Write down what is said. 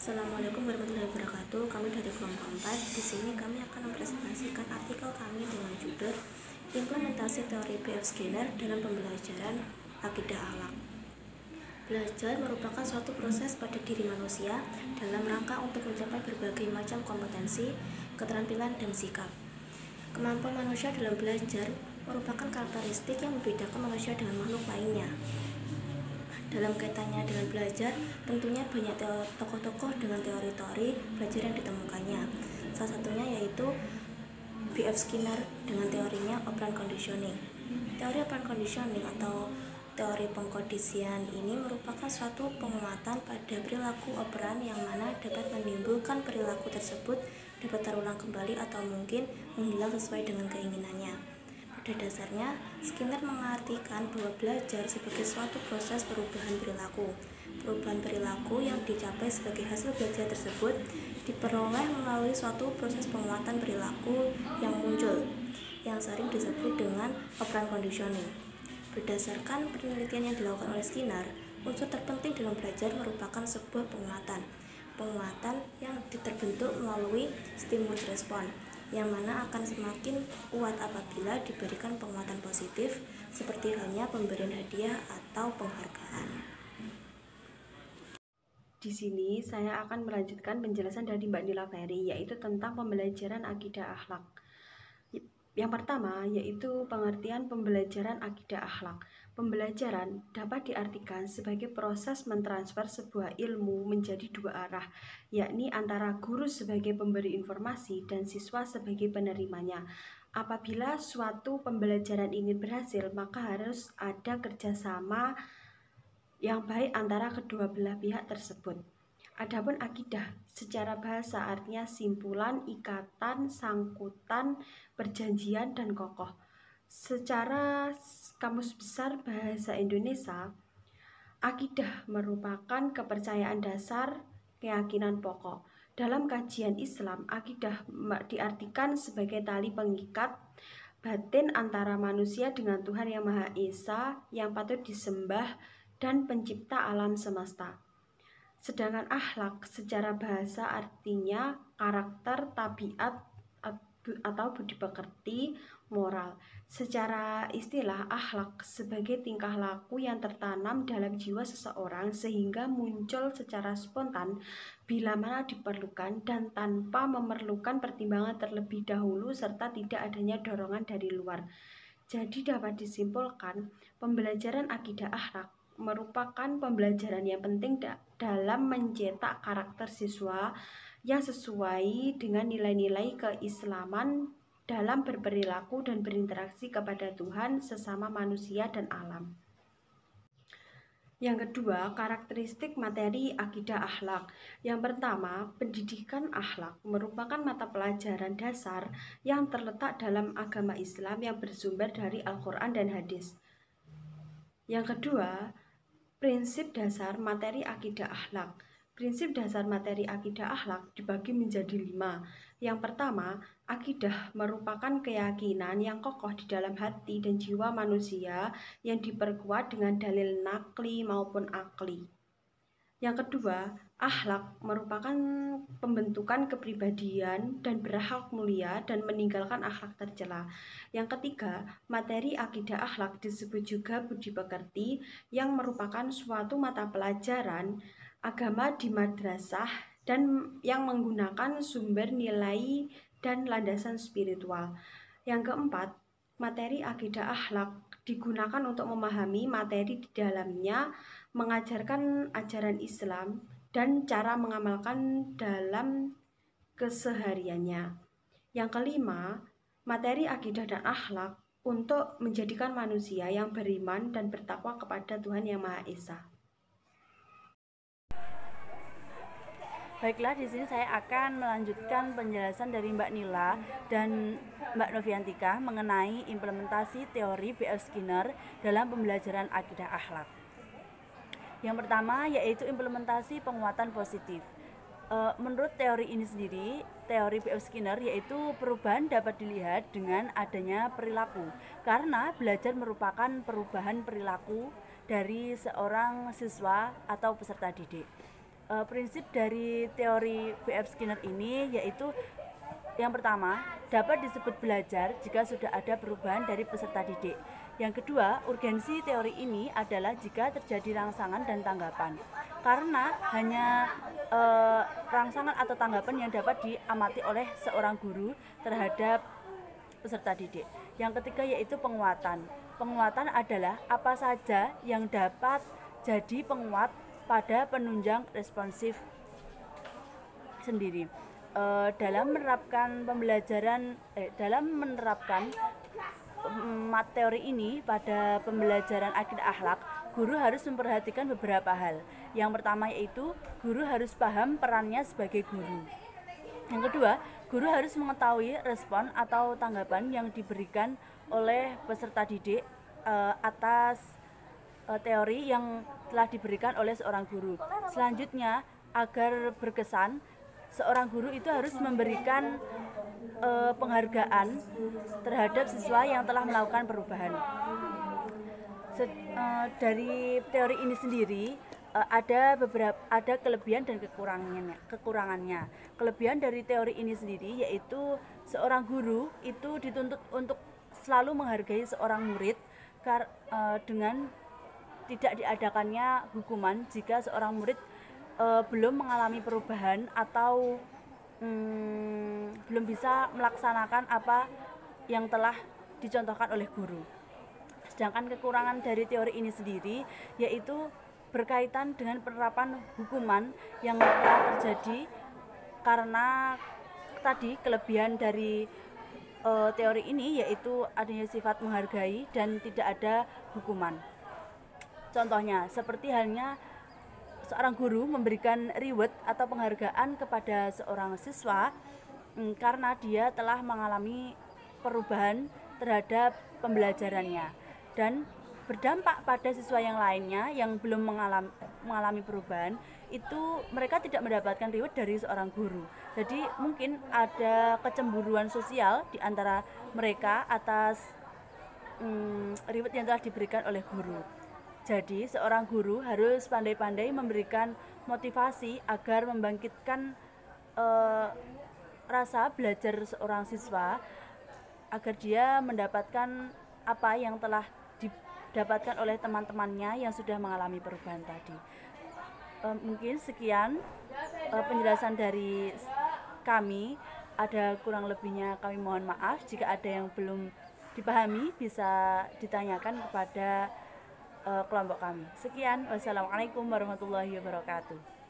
Assalamualaikum warahmatullahi wabarakatuh. Kami dari kelompok 4. Di sini kami akan mempresentasikan artikel kami dengan judul Implementasi Teori B.F. Skinner dalam Pembelajaran Akidah Akhlak. Belajar merupakan suatu proses pada diri manusia dalam rangka untuk mencapai berbagai macam kompetensi, keterampilan, dan sikap. Kemampuan manusia dalam belajar merupakan karakteristik yang membedakan manusia dengan makhluk lainnya. Dalam kaitannya dengan belajar, tentunya banyak tokoh-tokoh dengan teori-teori belajar yang ditemukannya. Salah satunya yaitu B.F. Skinner dengan teorinya operant conditioning. Teori operant conditioning atau teori pengkondisian ini merupakan suatu penguatan pada perilaku operan yang mana dapat menimbulkan perilaku tersebut dapat terulang kembali atau mungkin menghilang sesuai dengan keinginannya. Pada dasarnya, Skinner mengartikan bahwa belajar sebagai suatu proses perubahan perilaku. Perubahan perilaku yang dicapai sebagai hasil belajar tersebut diperoleh melalui suatu proses penguatan perilaku yang muncul, yang sering disebut dengan operant conditioning. Berdasarkan penelitian yang dilakukan oleh Skinner, unsur terpenting dalam belajar merupakan sebuah penguatan. Penguatan yang terbentuk melalui stimulus respon, yang mana akan semakin kuat apabila diberikan penguatan positif, seperti halnya pemberian hadiah atau penghargaan. Di sini saya akan melanjutkan penjelasan dari Mbak Nila Ferry, yaitu tentang pembelajaran akidah akhlak. Yang pertama yaitu pengertian pembelajaran akidah akhlak. Pembelajaran dapat diartikan sebagai proses mentransfer sebuah ilmu menjadi dua arah, yakni antara guru sebagai pemberi informasi dan siswa sebagai penerimanya. Apabila suatu pembelajaran ingin berhasil, maka harus ada kerjasama yang baik antara kedua belah pihak tersebut. Adapun akidah secara bahasa artinya simpulan, ikatan, sangkutan, perjanjian, dan kokoh. Secara Kamus Besar Bahasa Indonesia, akidah merupakan kepercayaan dasar, keyakinan pokok. Dalam kajian Islam, akidah diartikan sebagai tali pengikat batin antara manusia dengan Tuhan Yang Maha Esa yang patut disembah dan pencipta alam semesta. Sedangkan akhlak secara bahasa artinya karakter, tabiat, atau budi pekerti, moral. Secara istilah, akhlak sebagai tingkah laku yang tertanam dalam jiwa seseorang sehingga muncul secara spontan bila mana diperlukan dan tanpa memerlukan pertimbangan terlebih dahulu serta tidak adanya dorongan dari luar. Jadi dapat disimpulkan, pembelajaran akidah akhlak merupakan pembelajaran yang penting dalam mencetak karakter siswa yang sesuai dengan nilai-nilai keislaman dalam berperilaku dan berinteraksi kepada Tuhan, sesama manusia, dan alam. Yang kedua, karakteristik materi akidah akhlak. Yang pertama, pendidikan akhlak merupakan mata pelajaran dasar yang terletak dalam agama Islam yang bersumber dari Al-Quran dan Hadis. Yang kedua, prinsip dasar materi akidah akhlak. Prinsip dasar materi akidah akhlak dibagi menjadi 5. Yang pertama, akidah merupakan keyakinan yang kokoh di dalam hati dan jiwa manusia yang diperkuat dengan dalil nakli maupun akli. Yang kedua, akhlak merupakan pembentukan kepribadian dan berakhlak mulia dan meninggalkan akhlak tercela. Yang ketiga, materi akidah akhlak disebut juga budi pekerti yang merupakan suatu mata pelajaran agama di madrasah dan yang menggunakan sumber nilai dan landasan spiritual. Yang keempat, materi akidah akhlak digunakan untuk memahami materi di dalamnya, mengajarkan ajaran Islam, dan cara mengamalkan dalam kesehariannya. Yang kelima, materi akidah dan akhlak untuk menjadikan manusia yang beriman dan bertakwa kepada Tuhan Yang Maha Esa. Baiklah, di sini saya akan melanjutkan penjelasan dari Mbak Nila dan Mbak Noviantika mengenai implementasi teori B.F. Skinner dalam pembelajaran akidah akhlak. Yang pertama yaitu implementasi penguatan positif. Menurut teori ini sendiri, teori B.F. Skinner yaitu perubahan dapat dilihat dengan adanya perilaku, karena belajar merupakan perubahan perilaku dari seorang siswa atau peserta didik. Prinsip dari teori B.F. Skinner ini yaitu yang pertama, dapat disebut belajar jika sudah ada perubahan dari peserta didik. Yang kedua, urgensi teori ini adalah jika terjadi rangsangan dan tanggapan. Karena hanya rangsangan atau tanggapan yang dapat diamati oleh seorang guru terhadap peserta didik. Yang ketiga yaitu penguatan. Penguatan adalah apa saja yang dapat jadi penguat pada penunjang responsif sendiri. Dalam menerapkan teori ini pada pembelajaran akidah akhlak, guru harus memperhatikan beberapa hal. Yang pertama yaitu guru harus paham perannya sebagai guru. Yang kedua, guru harus mengetahui respon atau tanggapan yang diberikan oleh peserta didik atas teori yang telah diberikan oleh seorang guru. Selanjutnya, agar berkesan, seorang guru itu harus memberikan penghargaan terhadap siswa yang telah melakukan perubahan. Dari teori ini sendiri ada kelebihan dan kekurangannya. Kelebihan dari teori ini sendiri yaitu seorang guru itu dituntut untuk selalu menghargai seorang murid dengan tidak diadakannya hukuman jika seorang murid belum mengalami perubahan atau belum bisa melaksanakan apa yang telah dicontohkan oleh guru. Sedangkan kekurangan dari teori ini sendiri yaitu berkaitan dengan penerapan hukuman yang telah terjadi karena tadi kelebihan dari teori ini yaitu adanya sifat menghargai dan tidak ada hukuman. Contohnya seperti halnya seorang guru memberikan reward atau penghargaan kepada seorang siswa karena dia telah mengalami perubahan terhadap pembelajarannya dan berdampak pada siswa yang lainnya yang belum mengalami perubahan, itu mereka tidak mendapatkan reward dari seorang guru. Jadi mungkin ada kecemburuan sosial di antara mereka atas reward yang telah diberikan oleh guru. Jadi seorang guru harus pandai-pandai memberikan motivasi agar membangkitkan rasa belajar seorang siswa agar dia mendapatkan apa yang telah didapatkan oleh teman-temannya yang sudah mengalami perubahan tadi. Mungkin sekian penjelasan dari kami. Ada kurang lebihnya kami mohon maaf. Jika ada yang belum dipahami bisa ditanyakan kepada kelompok kami. Sekian, wassalamualaikum warahmatullahi wabarakatuh.